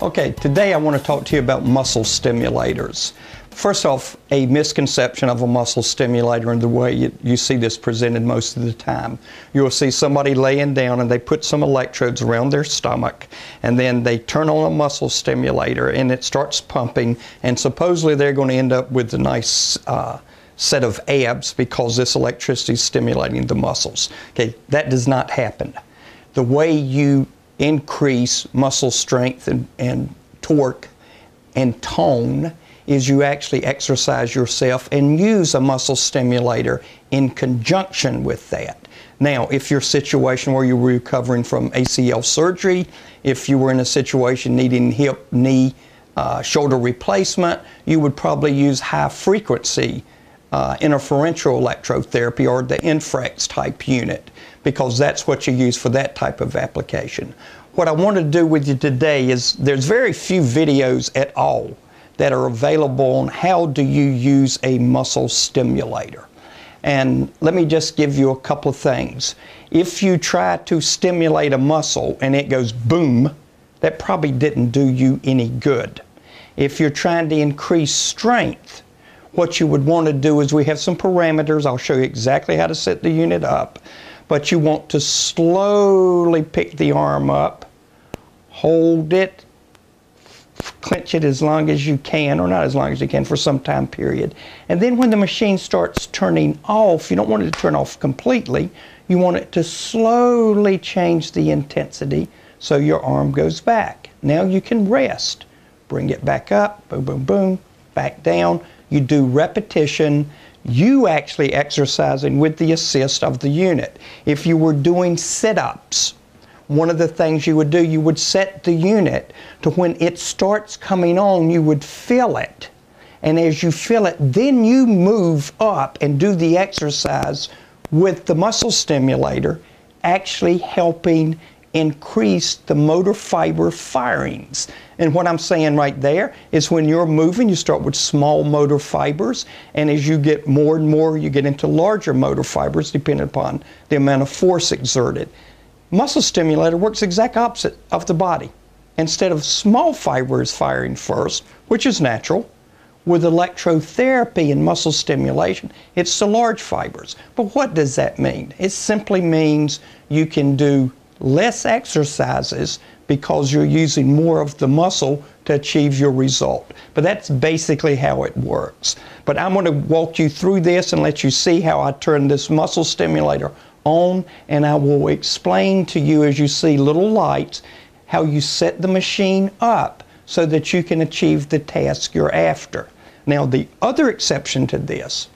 Okay, today I want to talk to you about muscle stimulators. First off, a misconception of a muscle stimulator and the way you see this presented most of the time. You'll see somebody laying down and they put some electrodes around their stomach and then they turn on a muscle stimulator and it starts pumping, and supposedly they're going to end up with a nice set of abs because this electricity is stimulating the muscles. Okay, that does not happen. The way you increase muscle strength and torque and tone is you actually exercise yourself and use a muscle stimulator in conjunction with that. Now, if you're a situation where you're recovering from ACL surgery, if you were in a situation needing hip, knee, shoulder replacement, you would probably use high frequency interferential electrotherapy or the infrax type unit, because that's what you use for that type of application. What I want to do with you today is there's very few videos at all that are available on how do you use a muscle stimulator. And let me just give you a couple of things. If you try to stimulate a muscle and it goes boom, that probably didn't do you any good. If you're trying to increase strength, what you would want to do is we have some parameters. I'll show you exactly how to set the unit up. But you want to slowly pick the arm up, hold it, clench it as long as you can, or not as long as you can, for some time period. And then when the machine starts turning off, you don't want it to turn off completely. You want it to slowly change the intensity so your arm goes back. Now you can rest. Bring it back up, boom, boom, boom, back down. You do repetition. You actually exercising with the assist of the unit. If you were doing sit-ups, one of the things you would do, you would set the unit to when it starts coming on, you would feel it. And as you feel it, then you move up and do the exercise with the muscle stimulator, actually helping increase the motor fiber firings. And what I'm saying right there is when you're moving, you start with small motor fibers, and as you get more and more, you get into larger motor fibers depending upon the amount of force exerted. Muscle stimulator works the exact opposite of the body. Instead of small fibers firing first, which is natural, with electrotherapy and muscle stimulation, it's the large fibers. But what does that mean? It simply means you can do less exercises because you're using more of the muscle to achieve your result. But that's basically how it works. But I'm going to walk you through this and let you see how I turn this muscle stimulator on, and I will explain to you as you see little lights how you set the machine up so that you can achieve the task you're after. Now, the other exception to this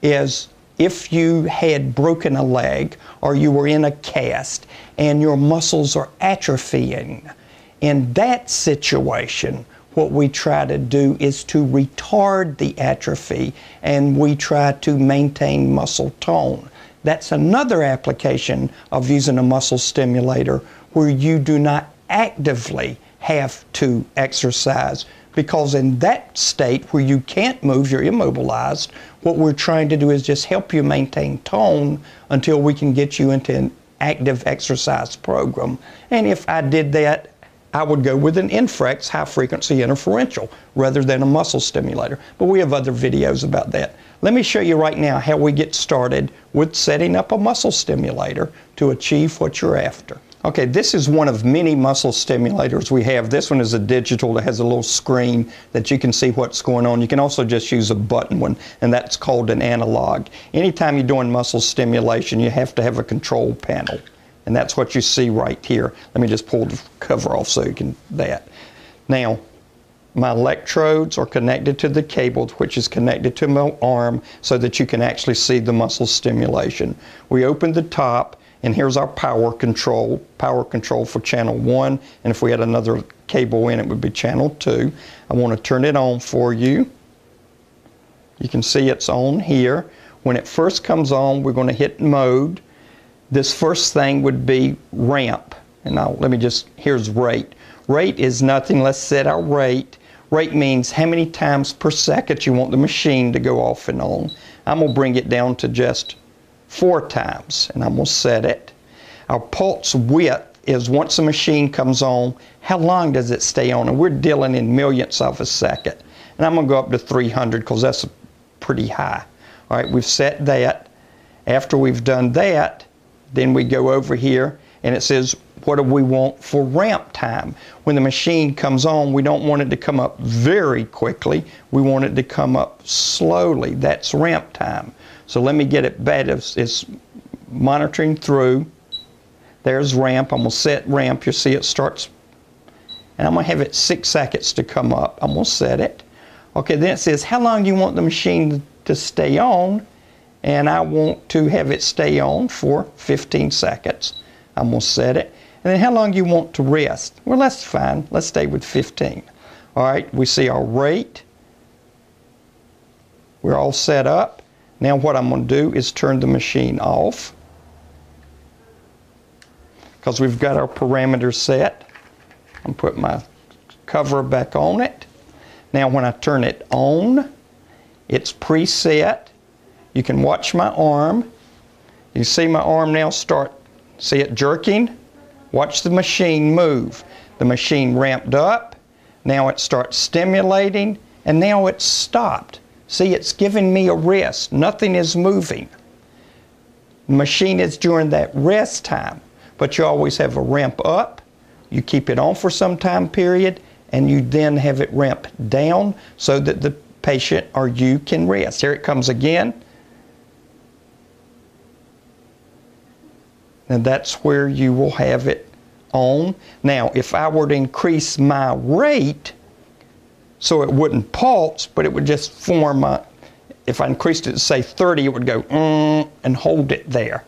is if you had broken a leg or you were in a cast and your muscles are atrophying. In that situation, what we try to do is to retard the atrophy, and we try to maintain muscle tone. That's another application of using a muscle stimulator where you do not actively have to exercise, because in that state where you can't move, you're immobilized, what we're trying to do is just help you maintain tone until we can get you into an active exercise program. And if I did that, I would go with an infrax, high frequency interferential, rather than a muscle stimulator. But we have other videos about that. Let me show you right now how we get started with setting up a muscle stimulator to achieve what you're after. Okay, this is one of many muscle stimulators we have. This one is a digital that has a little screen that you can see what's going on. You can also just use a button one, and that's called an analog. Anytime you're doing muscle stimulation, you have to have a control panel, and that's what you see right here. Let me just pull the cover off so you can that. Now, my electrodes are connected to the cable, which is connected to my arm, so that you can actually see the muscle stimulation. We open the top, and here's our power control for channel 1, and if we had another cable in, it would be channel 2. I want to turn it on for you. You can see it's on here. When it first comes on, we're going to hit mode. This first thing would be ramp, and here's rate. Rate is nothing. Let's set our rate. Rate means how many times per second you want the machine to go off and on. I'm going to bring it down to just 4 times, and I'm going to set it. Our pulse width is once the machine comes on, how long does it stay on? And we're dealing in millionths of a second. And I'm going to go up to 300 because that's pretty high. All right, we've set that. After we've done that, then we go over here and it says, what do we want for ramp time? When the machine comes on, we don't want it to come up very quickly. We want it to come up slowly. That's ramp time. So let me get it back. It's monitoring through. There's ramp. I'm going to set ramp. You'll see it starts. And I'm going to have it 6 seconds to come up. I'm going to set it. Okay, then it says, how long do you want the machine to stay on? And I want to have it stay on for 15 seconds. I'm going to set it. And then how long do you want to rest? Well, that's fine. Let's stay with 15. All right, we see our rate. We're all set up. Now what I'm going to do is turn the machine off because we've got our parameters set. I'm put my cover back on it. Now when I turn it on, it's preset. You can watch my arm. You see my arm now start, see it jerking? Watch the machine move. The machine ramped up, now it starts stimulating, and now it's stopped. See, it's giving me a rest. Nothing is moving. The machine is during that rest time, but you always have a ramp up. You keep it on for some time period, and you then have it ramp down so that the patient or you can rest. Here it comes again. And that's where you will have it on. Now, if I were to increase my rate, so it wouldn't pulse, but it would just form a, if I increased it to say 30, it would go and hold it there.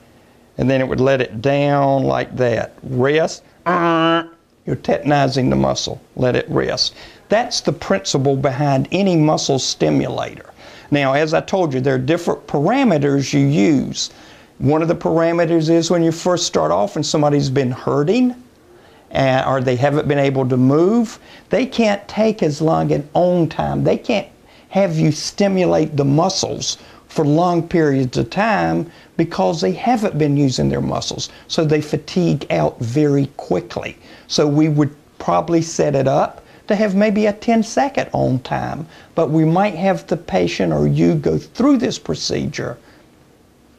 And then it would let it down like that. Rest, you're tetanizing the muscle, let it rest. That's the principle behind any muscle stimulator. Now, as I told you, there are different parameters you use. One of the parameters is when you first start off and somebody's been hurting or they haven't been able to move, they can't take as long an on time. They can't have you stimulate the muscles for long periods of time because they haven't been using their muscles. So they fatigue out very quickly. So we would probably set it up to have maybe a 10-second on time, but we might have the patient or you go through this procedure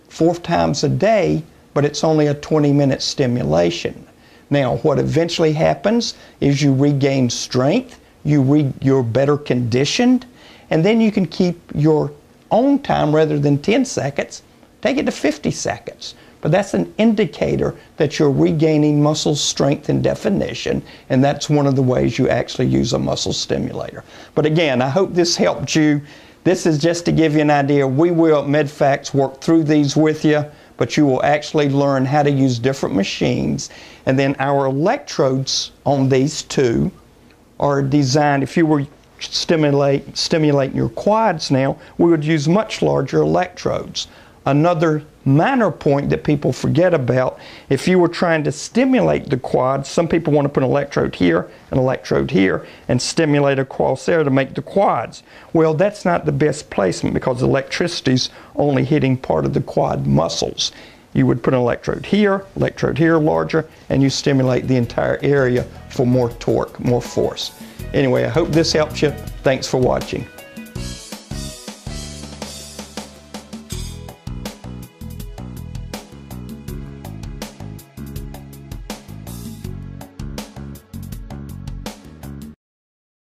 4 times a day, but it's only a 20-minute stimulation. Now, what eventually happens is you regain strength, you're better conditioned, and then you can keep your on time rather than 10 seconds, take it to 50 seconds. But that's an indicator that you're regaining muscle strength and definition, and that's one of the ways you actually use a muscle stimulator. But again, I hope this helped you. This is just to give you an idea. We will at MedFacts work through these with you, but you will actually learn how to use different machines. And then our electrodes on these two are designed, if you were stimulating your quads now, we would use much larger electrodes. Another minor point that people forget about, if you were trying to stimulate the quads, some people want to put an electrode here, and stimulate across there to make the quads. Well, that's not the best placement because electricity's only hitting part of the quad muscles. You would put an electrode here, larger, and you stimulate the entire area for more torque, more force. Anyway, I hope this helps you. Thanks for watching.